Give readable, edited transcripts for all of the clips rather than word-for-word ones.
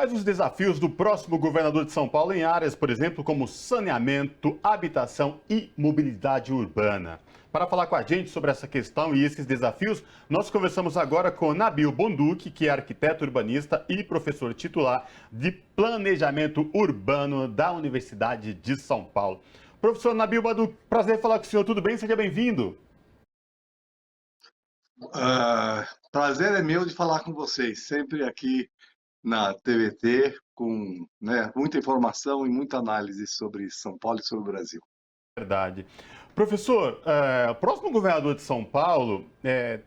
Quais os desafios do próximo governador de São Paulo em áreas, por exemplo, como saneamento, habitação e mobilidade urbana? Para falar com a gente sobre essa questão e esses desafios, nós conversamos agora com Nabil Bonduque, que é arquiteto urbanista e professor titular de Planejamento Urbano da Universidade de São Paulo. Professor Nabil Bonduque, prazer falar com o senhor, tudo bem? Seja bem-vindo. Prazer é meu de falar com vocês, sempre aqui na TVT, com muita informação e muita análise sobre São Paulo e sobre o Brasil. Verdade. Professor, o próximo governador de São Paulo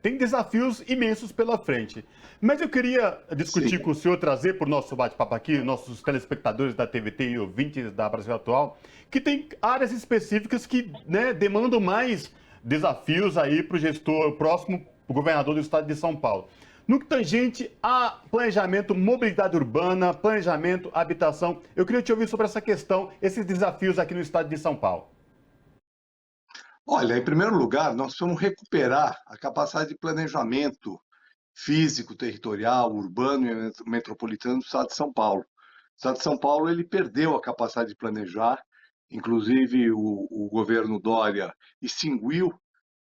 tem desafios imensos pela frente. Mas eu queria discutir com o senhor, trazer para o nosso bate-papo aqui, nossos telespectadores da TVT e ouvintes da Brasil Atual, que tem áreas específicas que demandam mais desafios aí para o gestor próximo, o governador do estado de São Paulo. No que tangente a planejamento, mobilidade urbana, planejamento, habitação, eu queria te ouvir sobre essa questão, esses desafios aqui no estado de São Paulo. Olha, em primeiro lugar, nós precisamos recuperar a capacidade de planejamento físico, territorial, urbano e metropolitano do estado de São Paulo. O estado de São Paulo ele perdeu a capacidade de planejar, inclusive o governo Dória extinguiu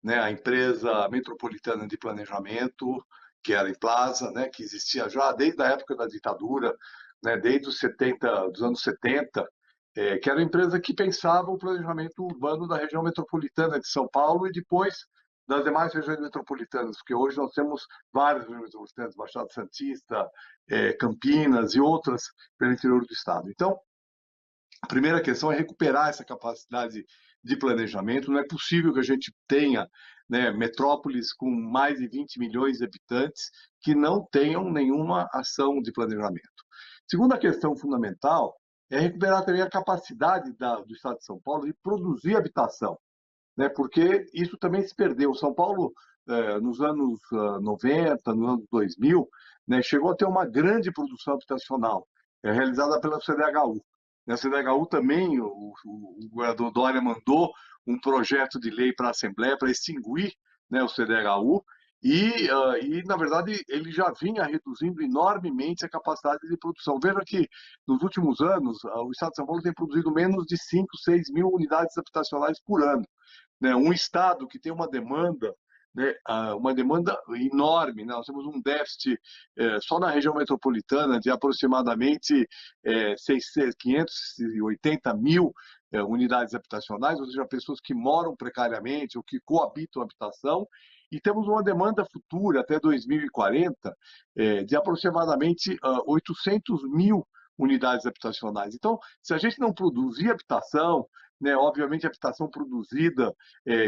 a empresa metropolitana de planejamento, que era a Implaza, que existia já desde a época da ditadura, desde dos anos 70, que era a empresa que pensava o planejamento urbano da região metropolitana de São Paulo e depois das demais regiões metropolitanas, porque hoje nós temos várias regiões metropolitanas, Baixada Santista, Campinas e outras pelo interior do estado. Então, a primeira questão é recuperar essa capacidade de planejamento. Não é possível que a gente tenha metrópoles com mais de 20 milhões de habitantes que não tenham nenhuma ação de planejamento. Segunda questão fundamental é recuperar também a capacidade do Estado de São Paulo de produzir habitação, porque isso também se perdeu. São Paulo, nos anos 90, nos anos 2000, chegou a ter uma grande produção habitacional, realizada pela CDHU. Na CDHU também, o governador Dória mandou um projeto de lei para a Assembleia para extinguir o CDHU e, na verdade, ele já vinha reduzindo enormemente a capacidade de produção. Veja que, nos últimos anos, o Estado de São Paulo tem produzido menos de 5, 6 mil unidades habitacionais por ano. Um Estado que tem uma demanda enorme. Nós temos um déficit só na região metropolitana de aproximadamente 580 mil unidades habitacionais, ou seja, pessoas que moram precariamente ou que coabitam a habitação, e temos uma demanda futura até 2040 de aproximadamente 800 mil unidades habitacionais. Então, se a gente não produzir habitação, obviamente a habitação produzida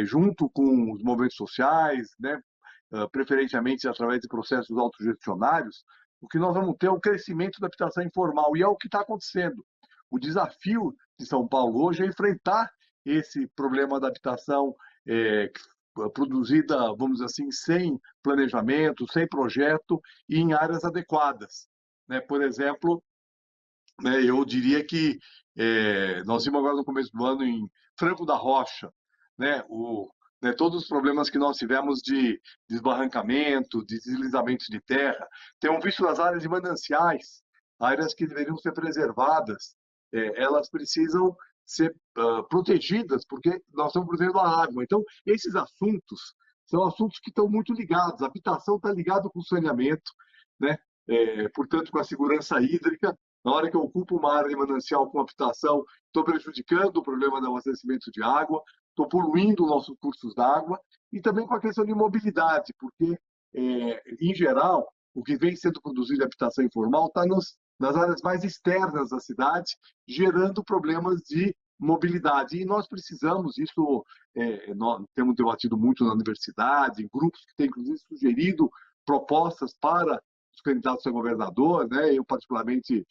junto com os movimentos sociais, preferencialmente através de processos autogestionários, o que nós vamos ter é o crescimento da habitação informal, e é o que está acontecendo. O desafio de São Paulo hoje é enfrentar esse problema da habitação produzida, vamos dizer assim, sem planejamento, sem projeto e em áreas adequadas. Por exemplo, eu diria que nós vimos agora no começo do ano em Franco da Rocha, todos os problemas que nós tivemos de desbarrancamento, de deslizamento de terra. Temos visto nas áreas de mananciais, áreas que deveriam ser preservadas, elas precisam ser protegidas, porque nós estamos protegendo a água. Então, esses assuntos são assuntos que estão muito ligados. A habitação está ligada com o saneamento, portanto, com a segurança hídrica. Na hora que eu ocupo uma área de manancial com habitação, estou prejudicando o problema do abastecimento de água, estou poluindo nossos cursos d'água, e também com a questão de mobilidade, porque, em geral, o que vem sendo produzido de habitação informal está nas áreas mais externas da cidade, gerando problemas de mobilidade. E nós precisamos, isso nós temos debatido muito na universidade, em grupos que têm, inclusive, sugerido propostas para os candidatos a governador, eu particularmente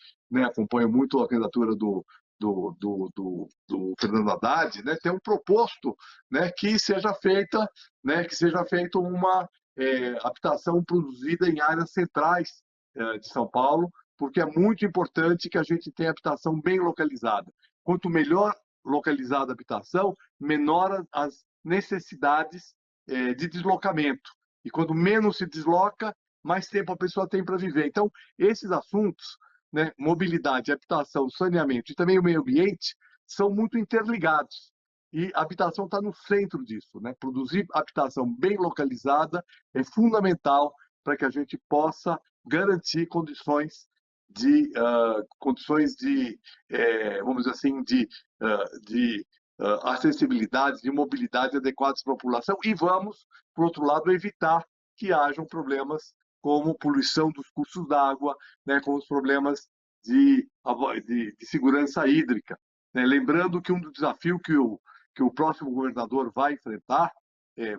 acompanho muito a candidatura do Fernando Haddad, tem um proposto que seja feita uma habitação produzida em áreas centrais de São Paulo, porque é muito importante que a gente tenha habitação bem localizada. Quanto melhor localizada a habitação, menor as necessidades de deslocamento. E quando menos se desloca, mais tempo a pessoa tem para viver. Então, esses assuntos né, mobilidade, habitação, saneamento e também o meio ambiente são muito interligados. E a habitação está no centro disso, né? Produzir habitação bem localizada é fundamental para que a gente possa garantir condições de vamos dizer assim, de acessibilidade, de mobilidade adequadas para a população e vamos, por outro lado, evitar que hajam problemas como poluição dos cursos d'água, né, com os problemas de segurança hídrica. Né? Lembrando que um dos desafios que o próximo governador vai enfrentar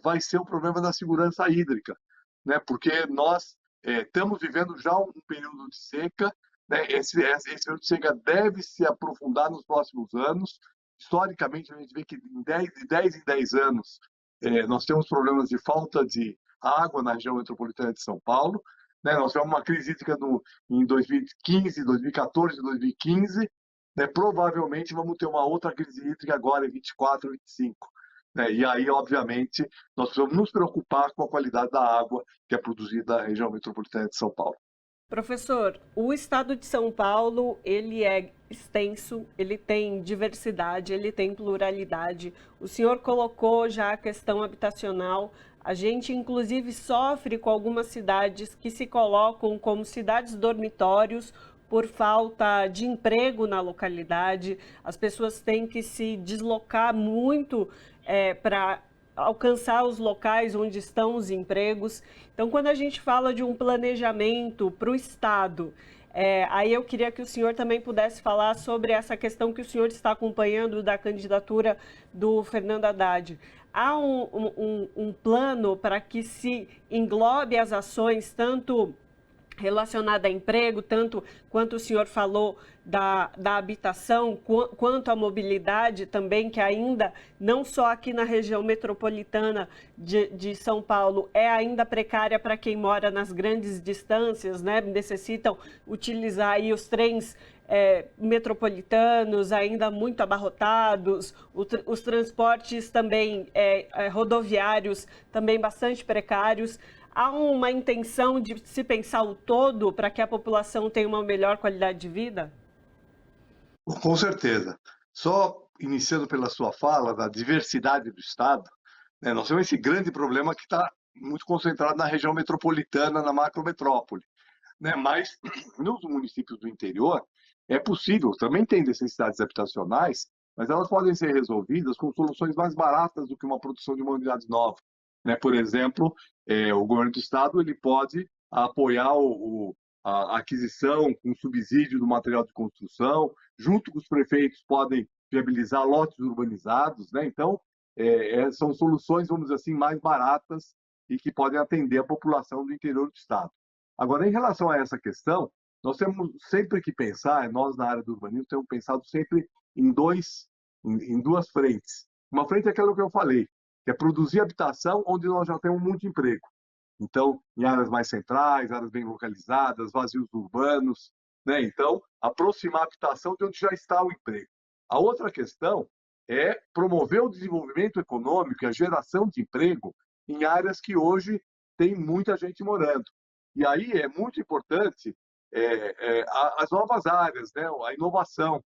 vai ser o problema da segurança hídrica, né? Porque nós estamos vivendo já um período de seca, né? Esse período de seca deve se aprofundar nos próximos anos. Historicamente, a gente vê que de 10 em 10 anos nós temos problemas de falta de água na região metropolitana de São Paulo. Né? Nós tivemos uma crise hídrica em 2015, 2014 e 2015. Né? Provavelmente vamos ter uma outra crise hídrica agora em 24, 25. Né? E aí, obviamente, nós precisamos nos preocupar com a qualidade da água que é produzida na região metropolitana de São Paulo. Professor, o estado de São Paulo, ele é extenso, ele tem diversidade, ele tem pluralidade. O senhor colocou já a questão habitacional. A gente, inclusive, sofre com algumas cidades que se colocam como cidades dormitórios por falta de emprego na localidade. As pessoas têm que se deslocar muito para alcançar os locais onde estão os empregos. Então, quando a gente fala de um planejamento para o Estado, aí eu queria que o senhor também pudesse falar sobre essa questão que o senhor está acompanhando da candidatura do Fernando Haddad. Há um plano para que se englobe as ações, tanto relacionada a emprego, tanto quanto o senhor falou da habitação, quanto a mobilidade também, que ainda, não só aqui na região metropolitana de São Paulo, é ainda precária para quem mora nas grandes distâncias, né? Necessitam utilizar aí os trens metropolitanos ainda muito abarrotados, os transportes também rodoviários também bastante precários. Há uma intenção de se pensar o todo para que a população tenha uma melhor qualidade de vida? Com certeza. Só iniciando pela sua fala da diversidade do Estado, né, nós temos esse grande problema que está muito concentrado na região metropolitana, na macrometrópole. Né? Mas nos municípios do interior é possível, também tem necessidades habitacionais, mas elas podem ser resolvidas com soluções mais baratas do que uma produção de uma unidade nova. Né? Por exemplo, o governo do estado ele pode apoiar a aquisição com subsídio do material de construção, junto com os prefeitos podem viabilizar lotes urbanizados, né? Então, são soluções, vamos dizer assim, mais baratas e que podem atender a população do interior do estado. Agora, em relação a essa questão, nós temos sempre que pensar, nós na área do urbanismo temos pensado sempre em duas frentes. Uma frente é aquilo que eu falei, que é produzir habitação onde nós já temos muito emprego. Então, em áreas mais centrais, áreas bem localizadas, vazios urbanos, né? Então, aproximar a habitação de onde já está o emprego. A outra questão é promover o desenvolvimento econômico e a geração de emprego em áreas que hoje tem muita gente morando. E aí é muito importante as novas áreas, né? A inovação.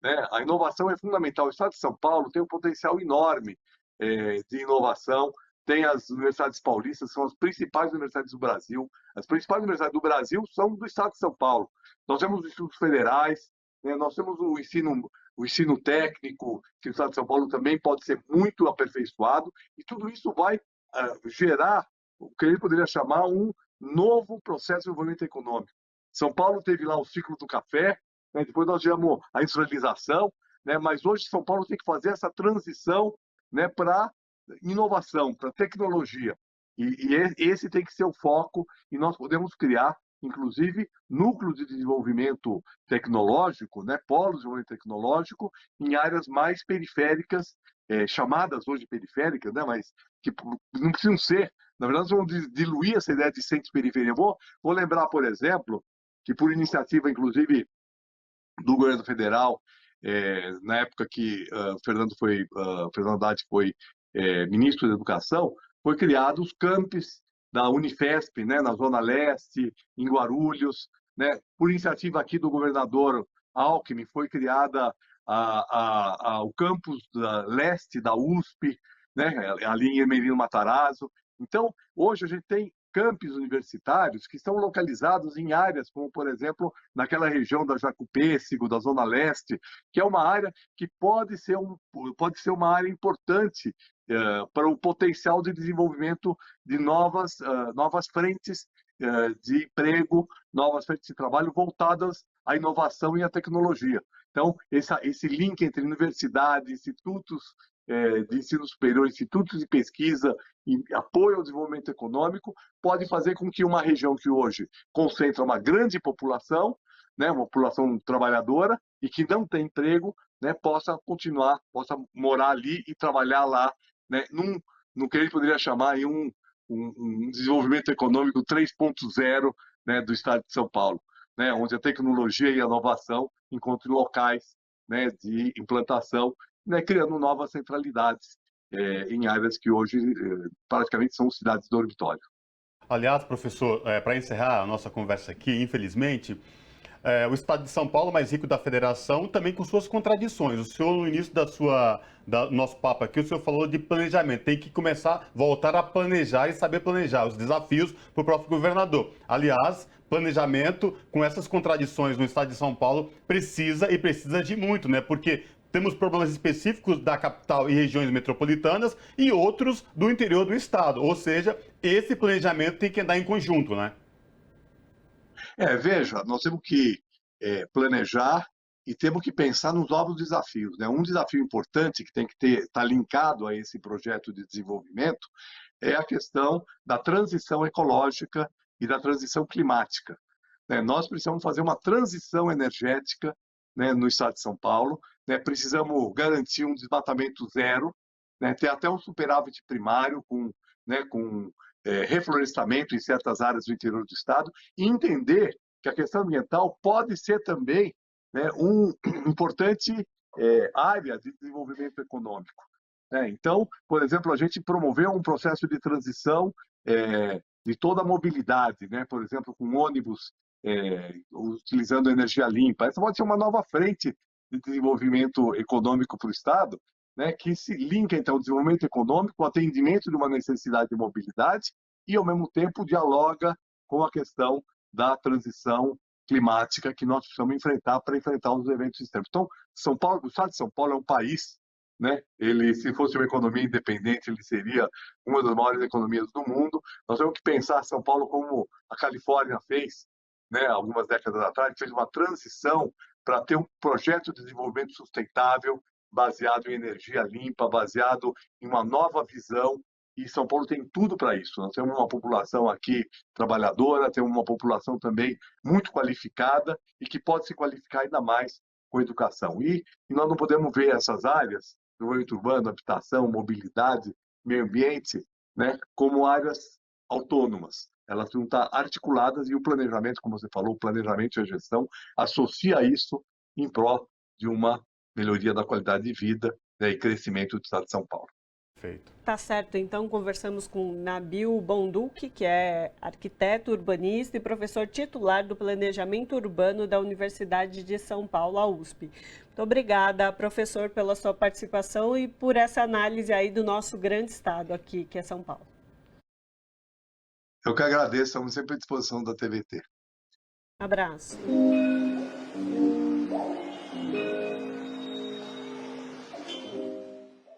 Né? A inovação é fundamental. O Estado de São Paulo tem um potencial enorme de inovação. Tem as universidades paulistas, são as principais universidades do Brasil. As principais universidades do Brasil são do Estado de São Paulo. Nós temos os institutos federais, né? Nós temos o ensino técnico, que o Estado de São Paulo também pode ser muito aperfeiçoado, e tudo isso vai gerar o que ele poderia chamar um novo processo de desenvolvimento econômico. São Paulo teve lá o ciclo do café, né? Depois nós tivemos a industrialização, né? Mas hoje São Paulo tem que fazer essa transição, né, para inovação, para tecnologia. E esse tem que ser o foco, e nós podemos criar, inclusive, núcleos de desenvolvimento tecnológico, né, polos de desenvolvimento tecnológico, em áreas mais periféricas, chamadas hoje periféricas, né, mas que não precisam ser. Na verdade, nós vamos diluir essa ideia de centro e periferia. Vou lembrar, por exemplo, que por iniciativa, inclusive, do governo federal, na época que Fernando Haddad foi ministro da Educação, foi criado os campos da Unifesp, né, na Zona Leste, em Guarulhos, né? Por iniciativa aqui do governador Alckmin, foi criada o campus leste da USP, né? Ali em Hermelino Matarazzo. Então, hoje a gente tem campos universitários que estão localizados em áreas como, por exemplo, naquela região da Jacupêssego, da Zona Leste, que é uma área que pode ser uma área importante para o potencial de desenvolvimento de novas frentes de emprego, novas frentes de trabalho voltadas à inovação e à tecnologia. Então, esse link entre universidade, institutos de ensino superior, institutos de pesquisa e apoio ao desenvolvimento econômico, pode fazer com que uma região que hoje concentra uma grande população, né, uma população trabalhadora e que não tem emprego, né, possa morar ali e trabalhar lá, né, no que a gente poderia chamar aí um desenvolvimento econômico 3.0, né, do estado de São Paulo, né, onde a tecnologia e a inovação encontram locais, né, de implantação, né, criando novas centralidades em áreas que hoje praticamente são cidades dormitório. Aliás, professor, para encerrar a nossa conversa aqui, infelizmente, o estado de São Paulo, mais rico da federação, também com suas contradições. O senhor, no início do nosso papo aqui, o senhor falou de planejamento. Tem que voltar a planejar e saber planejar os desafios para o próprio governador. Aliás, planejamento, com essas contradições no estado de São Paulo, precisa de muito, né? Porque temos problemas específicos da capital e regiões metropolitanas e outros do interior do estado. Ou seja, esse planejamento tem que andar em conjunto, né? Veja, nós temos que planejar e temos que pensar nos novos desafios, né? Um desafio importante que tem que estar linkado a esse projeto de desenvolvimento é a questão da transição ecológica e da transição climática, né? Nós precisamos fazer uma transição energética, né, no estado de São Paulo, né? Precisamos garantir um desmatamento zero, né? Ter até um superávit primário com reflorestamento em certas áreas do interior do estado e entender que a questão ambiental pode ser também, né, uma importante área de desenvolvimento econômico, né? Então, por exemplo, a gente promoveu um processo de transição de toda a mobilidade, né? Por exemplo, com ônibus utilizando energia limpa. Essa pode ser uma nova frente de desenvolvimento econômico para o estado, né, que se linka, então, ao desenvolvimento econômico, o atendimento de uma necessidade de mobilidade e, ao mesmo tempo, dialoga com a questão da transição climática que nós precisamos enfrentar para enfrentar os eventos extremos. Então, São Paulo, o estado de São Paulo é um país, né? Ele, se fosse uma economia independente, ele seria uma das maiores economias do mundo. Nós temos que pensar São Paulo como a Califórnia fez, né, algumas décadas atrás, fez uma transição para ter um projeto de desenvolvimento sustentável, baseado em energia limpa, baseado em uma nova visão, e São Paulo tem tudo para isso. Nós temos uma população aqui trabalhadora, temos uma população também muito qualificada e que pode se qualificar ainda mais com educação. E nós não podemos ver essas áreas, desenvolvimento urbano, habitação, mobilidade, meio ambiente, né, como áreas autônomas. Elas precisam estar articuladas e o planejamento, como você falou, o planejamento e a gestão associa isso em prol de uma melhoria da qualidade de vida, né, e crescimento do estado de São Paulo. Perfeito. Tá certo, então conversamos com Nabil Bonduque, que é arquiteto urbanista e professor titular do Planejamento Urbano da Universidade de São Paulo, a USP. Muito obrigada, professor, pela sua participação e por essa análise aí do nosso grande estado aqui, que é São Paulo. Eu que agradeço, estamos sempre à disposição da TVT. Abraço.